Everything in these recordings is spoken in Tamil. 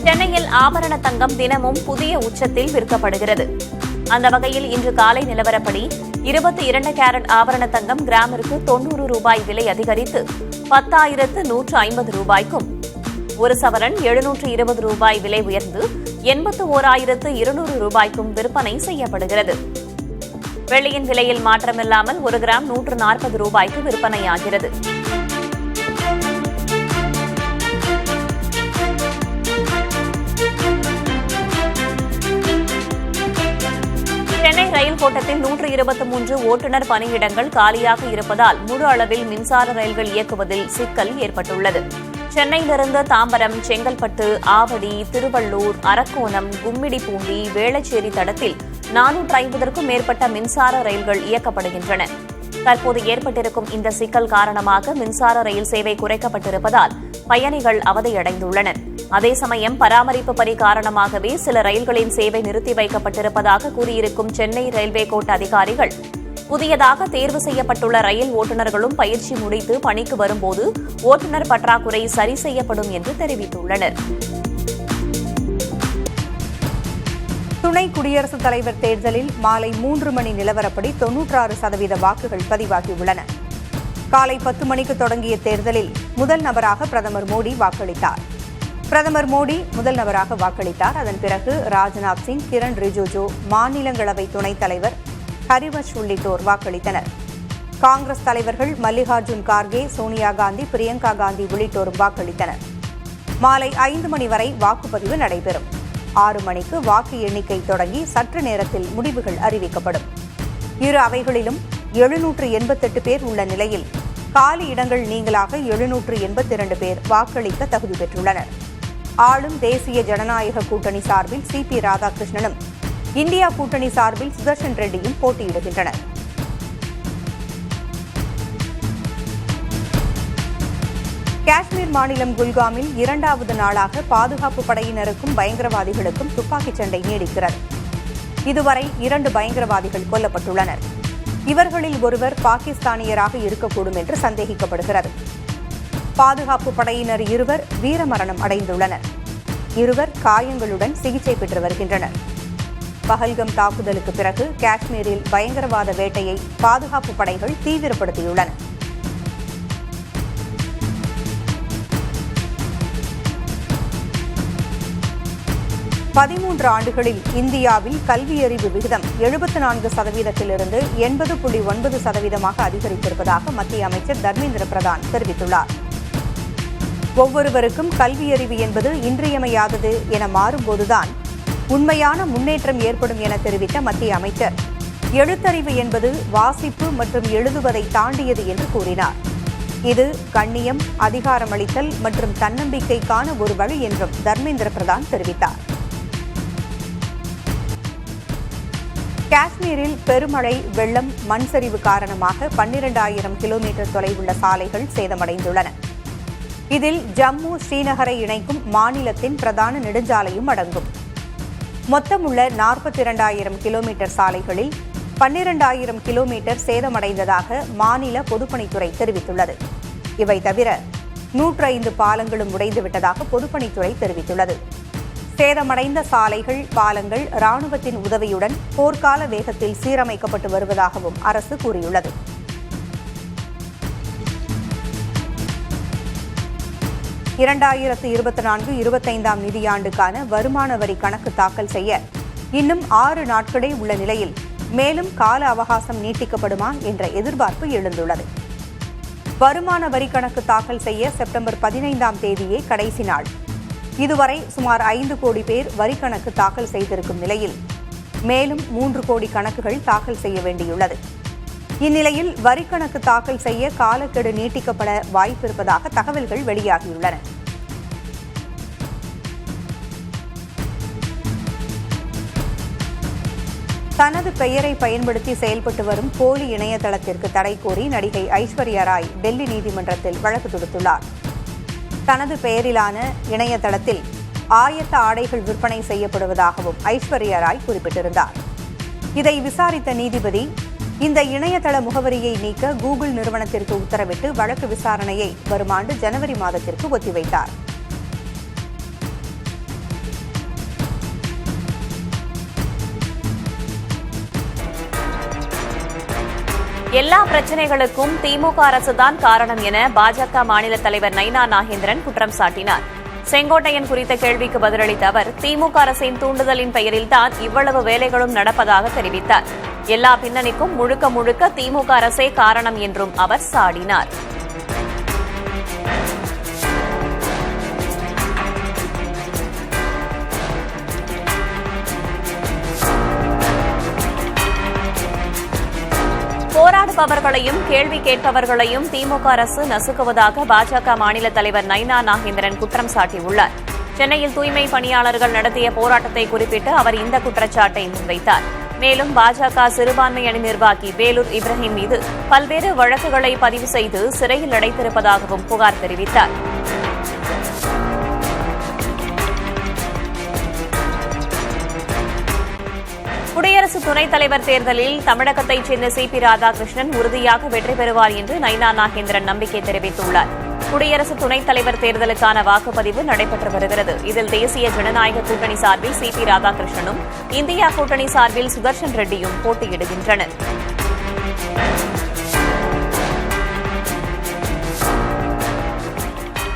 சென்னையில் ஆபரண தங்கம் தினமும் புதிய உச்சத்தில் விற்கப்படுகிறது. அந்த வகையில் இன்று காலை நிலவரப்படி 22 கேரட் ஆபரண தங்கம் கிராமிற்கு 90 ரூபாய் விலை அதிகரித்து 10,150 ரூபாய்க்கும், ஒரு சவரன் 720 ரூபாய் விலை உயர்ந்து 81,200 ரூபாய்க்கும் விற்பனை செய்யப்படுகிறது. வெள்ளியின் விலையில் மாற்றமில்லாமல் 1 கிராம் 140 ரூபாய்க்கு விற்பனையாகிறது. சென்னை ரயில் கோட்டத்தில் 123 ஓட்டுநர் பணியிடங்கள் காலியாக இருப்பதால் முழு அளவில் மின்சார ரயில்கள் இயக்குவதில் சிக்கல் ஏற்பட்டுள்ளது. சென்னையிலிருந்து தாம்பரம், செங்கல்பட்டு, ஆவடி, திருவள்ளூர், அரக்கோணம், கும்மிடிப்பூண்டி, வேளச்சேரி தடத்தில் 450க்கும் மேற்பட்ட மின்சார ரயில்கள் இயக்கப்படுகின்றன. தற்போது ஏற்பட்டிருக்கும் இந்த சிக்கல் காரணமாக மின்சார ரயில் சேவை குறைக்கப்பட்டிருப்பதால் பயணிகள் அவதியடைந்துள்ளனர். அதே சமயம் பராமரிப்பு பணி காரணமாகவே சில ரயில்களின் சேவை நிறுத்தி வைக்கப்பட்டிருப்பதாக கூறியிருக்கும் சென்னை ரயில்வே கோட்ட அதிகாரிகள், புதியதாக தேர்வு செய்யப்பட்டுள்ள ரயில் ஓட்டுநர்களும் பயிற்சி முடித்து பணிக்கு வரும்போது ஓட்டுநர் பற்றாக்குறை சரி செய்யப்படும் என்று தெரிவித்துள்ளனர். துணை குடியரசுத் தலைவர் தேர்தலில் மாலை 3 மணி நிலவரப்படி 96% வாக்குகள் பதிவாகியுள்ளன. காலை 10 மணிக்கு தொடங்கிய தேர்தலில் முதல் நபராக பிரதமர் மோடி வாக்களித்தார். அதன் பிறகு ராஜ்நாத் சிங், கிரண் ரிஜிஜு, மாநிலங்களவை துணைத் தலைவர் ஹரிவன்ஷ் உள்ளிட்டோர் வாக்களித்தனர். காங்கிரஸ் தலைவர்கள் மல்லிகார்ஜுன் கார்கே, சோனியா காந்தி, பிரியங்கா காந்தி உள்ளிட்டோரும் வாக்களித்தனர். மாலை 5 மணி வரை வாக்குப்பதிவு நடைபெறும். 6 மணிக்கு வாக்கு எண்ணிக்கை தொடங்கி சற்று நேரத்தில் முடிவுகள் அறிவிக்கப்படும். இரு அவைகளிலும் 788 பேர் உள்ள நிலையில் காலி இடங்கள் நீங்களாக 782 பேர் வாக்களிக்க தகுதி பெற்றுள்ளனர். ஆளும் தேசிய ஜனநாயக கூட்டணி சார்பில் சிபி ராதாகிருஷ்ணனும், இந்தியா கூட்டணி சார்பில் சுதர்ஷன் ரெட்டியும் போட்டியிடுகின்றனர். காஷ்மீர் மாநிலம் குல்காமில் 2வது நாளாக பாதுகாப்பு படையினருக்கும் பயங்கரவாதிகளுக்கும் துப்பாக்கிச் சண்டை நீடிக்கிறது. இதுவரை 2 பயங்கரவாதிகள் கொல்லப்பட்டுள்ளனர். இவர்களில் ஒருவர் பாகிஸ்தானியராக இருக்கக்கூடும் என்று சந்தேகிக்கப்படுகிறது. பாதுகாப்பு படையினர் 2 வீரமரணம் அடைந்துள்ளனர். 2 காயங்களுடன் சிகிச்சை பெற்று வருகின்றனர். பஹல்கம் தாக்குதலுக்கு பிறகு காஷ்மீரில் பயங்கரவாத வேட்டையை பாதுகாப்பு படைகள் தீவிரப்படுத்தியுள்ளன. பதிமூன்று ஆண்டுகளில் இந்தியாவில் கல்வியறிவு விகிதம் 74%இலிருந்து 80.9% அதிகரித்திருப்பதாக மத்திய அமைச்சர் தர்மேந்திர பிரதான் தெரிவித்துள்ளார். ஒவ்வொருவருக்கும் கல்வியறிவு என்பது இன்றியமையாதது என மாறும்போதுதான் உண்மையான முன்னேற்றம் ஏற்படும் என தெரிவித்த மத்திய அமைச்சர், எழுத்தறிவு என்பது வாசிப்பு மற்றும் எழுதுவதை தாண்டியது என்று கூறினார். இது கண்ணியம், அதிகாரமளித்தல் மற்றும் தன்னம்பிக்கைக்கான ஒரு வழி என்றும் தர்மேந்திர பிரதான் தெரிவித்தார். காஷ்மீரில் பெருமழை, வெள்ளம், மண் சரிவு காரணமாக 12,000 கிலோமீட்டர் தொலைவுள்ள சாலைகள் சேதமடைந்துள்ளன. இதில் ஜம்மு, ஸ்ரீநகரை இணைக்கும் மாநிலத்தின் பிரதான நெடுஞ்சாலையும் அடங்கும். மொத்தமுள்ள 42,000 கிலோமீட்டர் சாலைகளில் 12,000 கிலோமீட்டர் சேதமடைந்ததாக மாநில பொதுப்பணித்துறை தெரிவித்துள்ளது. இவை தவிர 105 பாலங்களும் உடைந்துவிட்டதாக பொதுப்பணித்துறை தெரிவித்துள்ளது. சேதமடைந்த சாலைகள், பாலங்கள் ராணுவத்தின் உதவியுடன் போர்க்கால வேகத்தில் சீரமைக்கப்பட்டு வருவதாகவும் அரசு கூறியுள்ளது. (2024-25) நிதியாண்டுக்கான வருமான வரி கணக்கு தாக்கல் செய்ய இன்னும் 6 நாட்களே உள்ள நிலையில் மேலும் கால அவகாசம் நீட்டிக்கப்படுமா என்ற எதிர்பார்ப்பு எழுந்துள்ளது. வருமான வரி கணக்கு தாக்கல் செய்ய செப்டம்பர் 15ஆம் தேதியே கடைசி நாள். இதுவரை சுமார் 5 கோடி பேர் வரிக்கணக்கு தாக்கல் செய்திருக்கும் நிலையில் மேலும் 3 கோடி கணக்குகள் தாக்கல் செய்ய வேண்டியுள்ளது. இந்நிலையில் வரிக்கணக்கு தாக்கல் செய்ய காலக்கெடு நீட்டிக்கப்பட வாய்ப்பிருப்பதாக தகவல்கள் வெளியாகியுள்ளன. தனது பெயரை பயன்படுத்தி செயல்பட்டு வரும் போலி இணையதளத்திற்கு தடை கோரி நடிகை ஐஸ்வர்யா ராய் டெல்லி நீதிமன்றத்தில் வழக்கு தொடுத்துள்ளார். தனது பெயரிலான இணையதளத்தில் ஆயத்த ஆடைகள் விற்பனை செய்யப்படுவதாகவும் ஐஸ்வர்யா ராய் குறிப்பிட்டிருந்தார். இதை விசாரித்த நீதிபதி இந்த இணையதள முகவரியை நீக்க கூகுள் நிறுவனத்திற்கு உத்தரவிட்டு வழக்கு விசாரணையை வரும் ஆண்டு ஜனவரி மாதத்திற்கு ஒத்திவைத்தார். எல்லா பிரச்சினைகளுக்கும் திமுக அரசுதான் காரணம் என பாஜக மாநில தலைவர் நைனா நாகேந்திரன் குற்றம் சாட்டினார். செங்கோட்டையன் குறித்த கேள்விக்கு பதிலளித்த அவர், திமுக அரசின் தூண்டுதலின் பெயரில்தான் இவ்வளவு வேலைகளும் நடப்பதாக தெரிவித்தார். எல்லா பின்னணிக்கும் முழுக்க முழுக்க திமுக அரசே காரணம் என்றும் அவர் சாடினார். போராடுபவர்களையும் கேள்வி கேட்பவர்களையும் திமுக அரசு நசுக்குவதாக பாஜக மாநில தலைவர் நைனா நாகேந்திரன் குற்றம் சாட்டியுள்ளார். சென்னையில் தூய்மை பணியாளர்கள் நடத்திய போராட்டத்தை குறிப்பிட்டு அவர் இந்த குற்றச்சாட்டை முன்வைத்தார். மேலும் பாஜக சிறுபான்மை அணி நிர்வாகி வேலூர் இப்ராஹிம் மீது பல்வேறு வழக்குகளை பதிவு செய்து சிறையில் அடைத்திருப்பதாகவும் புகார் தெரிவித்தார். குடியரசு துணைத் தலைவர் தேர்தலில் தமிழகத்தைச் சேர்ந்த சி.பி. ராதாகிருஷ்ணன் உறுதியாக வெற்றி பெறுவார் என்று நைனா நாகேந்திரன் நம்பிக்கை தெரிவித்துள்ளார். குடியரசு துணைத் தலைவர் தேர்தலுக்கான வாக்குப்பதிவு நடைபெற்று வருகிறது. இதில் தேசிய ஜனநாயக கூட்டணி சார்பில் சி.பி. ராதாகிருஷ்ணனும், இந்தியா கூட்டணி சார்பில் சுதர்ஷன் ரெட்டியும் போட்டியிடுகின்றனர்.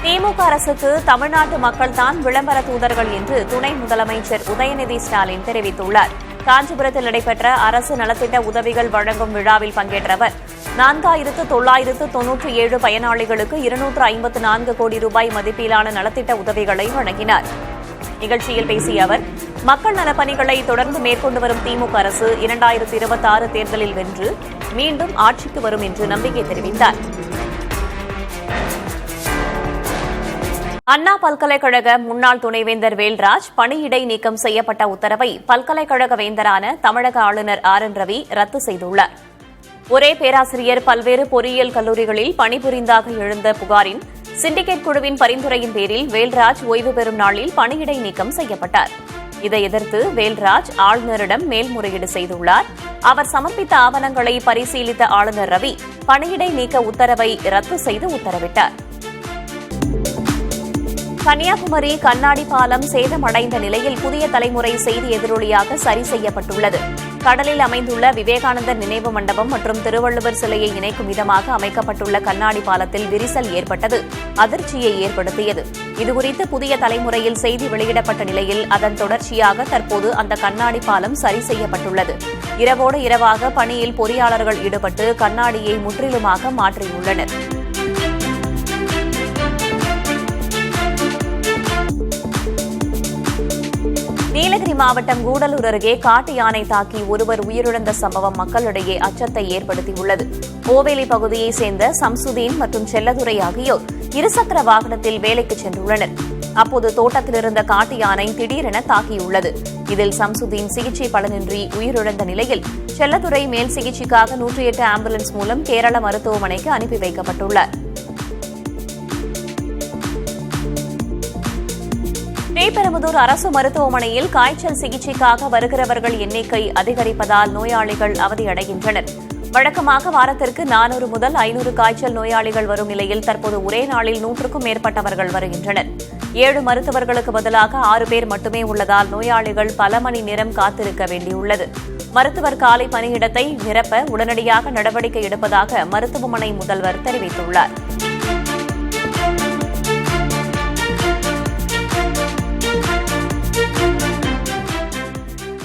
திமுக அரசுக்கு தமிழ்நாட்டு மக்கள்தான் விளம்பர தூதர்கள் என்று துணை முதலமைச்சர் உதயநிதி ஸ்டாலின் தெரிவித்துள்ளார். காஞ்சிபுரத்தில் நடைபெற்ற அரசு நலத்திட்ட உதவிகள் வழங்கும் விழாவில் பங்கேற்ற அவர் 4997 பயனாளிகளுக்கு 254 கோடி ரூபாய் மதிப்பிலான நலத்திட்ட உதவிகளை வழங்கினார். நிகழ்ச்சியில் பேசிய அவர், மக்கள் நலப்பணிகளை தொடர்ந்து மேற்கொண்டு வரும் திமுக அரசு 2026 தேர்தலில் வென்று மீண்டும் ஆட்சிக்கு வரும் என்று நம்பிக்கை தெரிவித்தார். அண்ணா பல்கலைக்கழக முன்னாள் துணைவேந்தர் வேல்ராஜ் பணியிடை நீக்கம் செய்யப்பட்ட உத்தரவை பல்கலைக்கழக வேந்தரான தமிழக ஆளுநர் ஆர்.என். ரவி ரத்து செய்துள்ளார். ஒரே பேராசிரியர் பல்வேறு பொறியியல் கல்லூரிகளில் பணிபுரிந்தாக எழுந்த புகாரின் சிண்டிகேட் குழுவின் பரிந்துரையின் பேரில் வேல்ராஜ் ஓய்வு பெறும் நாளில் பணியிடை நீக்கம் செய்யப்பட்டார். இதை எதிர்த்து வேல்ராஜ் ஆளுநரிடம் மேல்முறையீடு செய்துள்ளார். அவர் சமர்ப்பித்த ஆவணங்களை பரிசீலித்த ஆளுநர் ரவி பணியிடை நீக்க உத்தரவை ரத்து செய்து உத்தரவிட்டார். கன்னியாகுமரி கண்ணாடி பாலம் சேதமடைந்த நிலையில் புதிய தலைமுறை செய்தி எதிரொலியாக சரி செய்யப்பட்டுள்ளது. கடலில் அமைந்துள்ள விவேகானந்தர் நினைவு மண்டபம் மற்றும் திருவள்ளுவர் சிலையை இணைக்கும் விதமாக அமைக்கப்பட்டுள்ள கண்ணாடி பாலத்தில் விரிசல் ஏற்பட்டது அதிர்ச்சியை ஏற்படுத்தியது. இதுகுறித்து புதிய தலைமுறையில் செய்தி வெளியிடப்பட்ட நிலையில் அதன் தொடர்ச்சியாக தற்போது அந்த கண்ணாடி பாலம் சரி செய்யப்பட்டுள்ளது. இரவோடு இரவாக பணியில் பொறியாளர்கள் ஈடுபட்டு கண்ணாடியை முற்றிலுமாக மாற்றியுள்ளனர். நீலகிரி மாவட்டம் கூடலூர் அருகே காட்டு யானை தாக்கி ஒருவர் உயிரிழந்த சம்பவம் மக்களிடையே அச்சத்தை ஏற்படுத்தியுள்ளது. ஓவேலி பகுதியைச் சேர்ந்த சம்சுதீன் மற்றும் செல்லதுரை ஆகியோர் இருசக்கர வாகனத்தில் வேலைக்கு சென்றுள்ளனர். அப்போது தோட்டத்தில் இருந்த காட்டு யானை திடீரென தாக்கியுள்ளது. இதில் சம்சுதீன் சிகிச்சை பலனின்றி உயிரிழந்த நிலையில் செல்லதுரை மேல் சிகிச்சைக்காக 108 ஆம்புலன்ஸ் மூலம் கேரள மருத்துவமனைக்கு அனுப்பி வைக்கப்பட்டுள்ளார். ஸ்ரீபெரும்புதூர் அரசு மருத்துவமனையில் காய்ச்சல் சிகிச்சைக்காக வருகிறவர்கள் எண்ணிக்கை அதிகரிப்பதால் நோயாளிகள் அவதியடைகின்றனர். வழக்கமாக வாரத்திற்கு 400 முதல் 500 காய்ச்சல் நோயாளிகள் வரும் நிலையில் தற்போது ஒரே நாளில் 100க்கும் மேற்பட்டவர்கள் வருகின்றனர். 7 மருத்துவர்களுக்கு பதிலாக 6 பேர் மட்டுமே உள்ளதால் நோயாளிகள் பல மணி நேரம் காத்திருக்க வேண்டியுள்ளது. மருத்துவர் காலி பணியிடத்தை நிரப்ப உடனடியாக நடவடிக்கை எடுப்பதாக மருத்துவமனை முதல்வர் தெரிவித்துள்ளார்.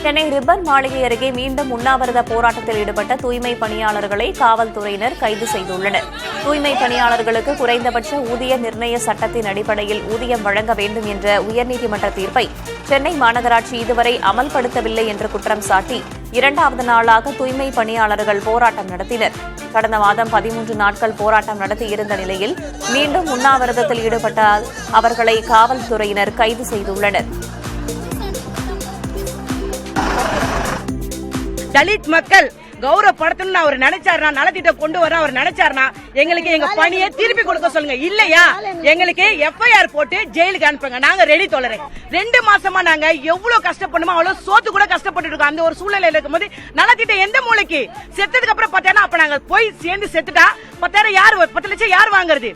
சென்னை ரிப்பன் மாளிகை அருகே மீண்டும் உண்ணாவிரத போராட்டத்தில் ஈடுபட்ட தூய்மை பணியாளர்களை காவல்துறையினர் கைது செய்துள்ளனர். தூய்மை பணியாளர்களுக்கு குறைந்தபட்ச ஊதிய நிர்ணய சட்டத்தின் அடிப்படையில் ஊதியம் வழங்க வேண்டும் என்ற உயர்நீதிமன்ற தீர்ப்பை சென்னை மாநகராட்சி இதுவரை அமல்படுத்தவில்லை என்று குற்றம் சாட்டி 2வது நாளாக தூய்மை பணியாளர்கள் போராட்டம் நடத்தினர். கடந்த மாதம் 13 நாட்கள் போராட்டம் நடத்தியிருந்த நிலையில் மீண்டும் உண்ணாவிரதத்தில் ஈடுபட்டால் அவர்களை காவல்துறையினர் கைது செய்துள்ளனர். தலித் மக்கள் கௌரவப்படுத்தணும்னு அவர் நினைச்சாருனா, நலத்திட்டம் கொண்டு வர அவர் நினைச்சாருனா எங்களுக்கு எங்க பணியை திருப்பி கொடுக்க சொல்லுங்க. இல்லையா எங்களுக்கு எஃப்ஐஆர் போட்டு ஜெயிலுக்கு அனுப்புங்க. நாங்க ரெடி தோழரே. 2 மாசமா நாங்க எவ்வளவு கஷ்டப்படணுமோ அவ்வளவு சோத்து கூட கஷ்டப்பட்டு இருக்கோம். அந்த ஒரு சூழ்நிலையில இருக்கும்போது நலத்திட்டம் எந்த மூளைக்கு செத்ததுக்கு அப்புறம் 10,000 அப்ப நாங்க போய் சேர்ந்து செத்துட்டா 10,000 யாரு 10 லட்சம் யார் வாங்குறது?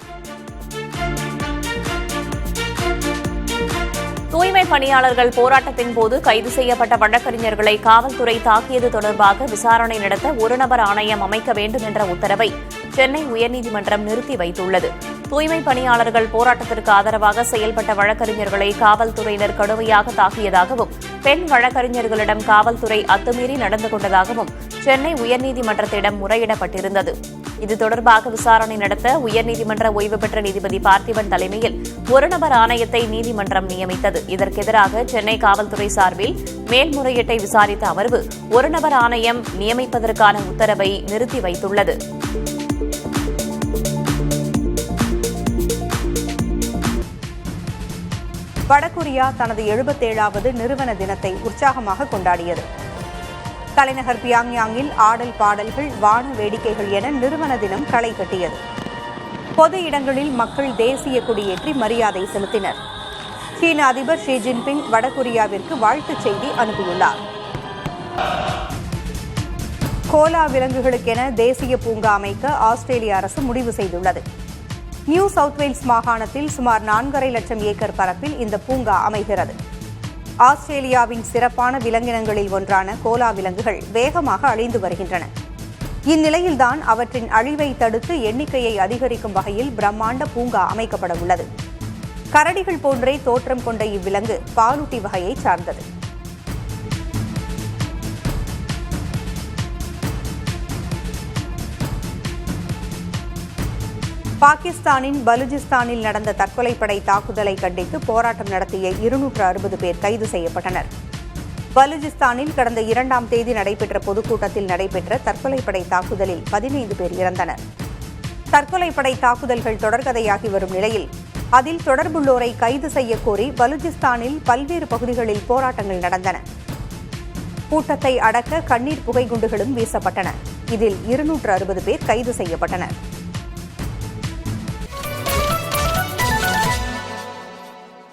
தூய்மை பணியாளர்கள் போராட்டத்தின் போது கைது செய்யப்பட்ட வழக்கறிஞர்களை காவல்துறை தாக்கியது தொடர்பாக விசாரணை நடத்த ஒருநபர் ஆணையம் அமைக்க வேண்டும் என்ற உத்தரவை சென்னை உயர்நீதிமன்றம் நிறுத்தி வைத்துள்ளது. தூய்மை பணியாளர்கள் போராட்டத்திற்கு ஆதரவாக செயல்பட்ட வழக்கறிஞர்களை காவல்துறையினர் கடுமையாக தாக்கியதாகவும் பெண் வழக்கறிஞர்களிடம் காவல்துறை அத்துமீறி நடந்து கொண்டதாகவும் சென்னை உயர்நீதிமன்றத்திடம் முறையிடப்பட்டிருந்தது. இது தொடர்பாக விசாரணை நடத்த உயர்நீதிமன்ற ஓய்வு பெற்ற நீதிபதி பார்த்திபன் தலைமையில் ஒருநபர் ஆணையத்தை நீதிமன்றம் நியமித்தது. இதற்கெதிராக சென்னை காவல்துறை சார்பில் மேல்முறையீட்டை விசாரித்த அமர்வு ஒருநபர் ஆணையம் நியமிப்பதற்கான உத்தரவை நிறுத்தி வைத்துள்ளது. வடகொரியா தனது 77வது நிறுவன தினத்தை உற்சாகமாக கொண்டாடியது. தலைநகர் பியாங்யாங்கில் ஆடல் பாடல்கள், வான வேடிக்கைகள் என நிறுவன தினம் களை கட்டியது. பொது இடங்களில் மக்கள் தேசிய கொடியேற்றி மரியாதை செலுத்தினர். சீன அதிபர் ஷி ஜின்பிங் வடகொரியாவிற்கு வாழ்த்துச் செய்தி அனுப்பியுள்ளார். கோலா விலங்குகளுக்கென தேசிய பூங்கா அமைக்க ஆஸ்திரேலிய அரசு முடிவு செய்துள்ளது. நியூ சவுத் வேல்ஸ் மாகாணத்தில் சுமார் 4.5 லட்சம் ஏக்கர் பரப்பில் இந்த பூங்கா அமைகிறது. ஆஸ்திரேலியாவின் சிறப்பான விலங்கினங்களில் ஒன்றான கோலா விலங்குகள் வேகமாக அழிந்து வருகின்றன. இந்நிலையில்தான் அவற்றின் அழிவை தடுத்து எண்ணிக்கையை அதிகரிக்கும் வகையில் பிரம்மாண்ட பூங்கா அமைக்கப்பட உள்ளது. கரடிகள் போன்றே தோற்றம் கொண்ட இவ்விலங்கு பாலூட்டி வகையை சார்ந்தது. பாகிஸ்தானின் பலுஜிஸ்தானில் நடந்த தற்கொலைப்படை தாக்குதலை கண்டித்து போராட்டம் நடத்திய 260 பேர் கைது செய்யப்பட்டனர். பலுஜிஸ்தானில் கடந்த 2ஆம் தேதி நடைபெற்ற பொதுக்கூட்டத்தில் நடைபெற்ற தற்கொலைப்படை தாக்குதலில் 15 பேர் இறந்தனர். தற்கொலைப்படை தாக்குதல்கள் தொடர்கதையாகி வரும் நிலையில் அதில் தொடர்புள்ளோரை கைது செய்யக் கோரி பலுஜிஸ்தானில் பல்வேறு பகுதிகளில் போராட்டங்கள் நடந்தன. கூட்டத்தை அடக்க கண்ணீர் புகைக்குண்டுகளும் வீசப்பட்டன. இதில் 260 பேர் கைது செய்யப்பட்டனர்.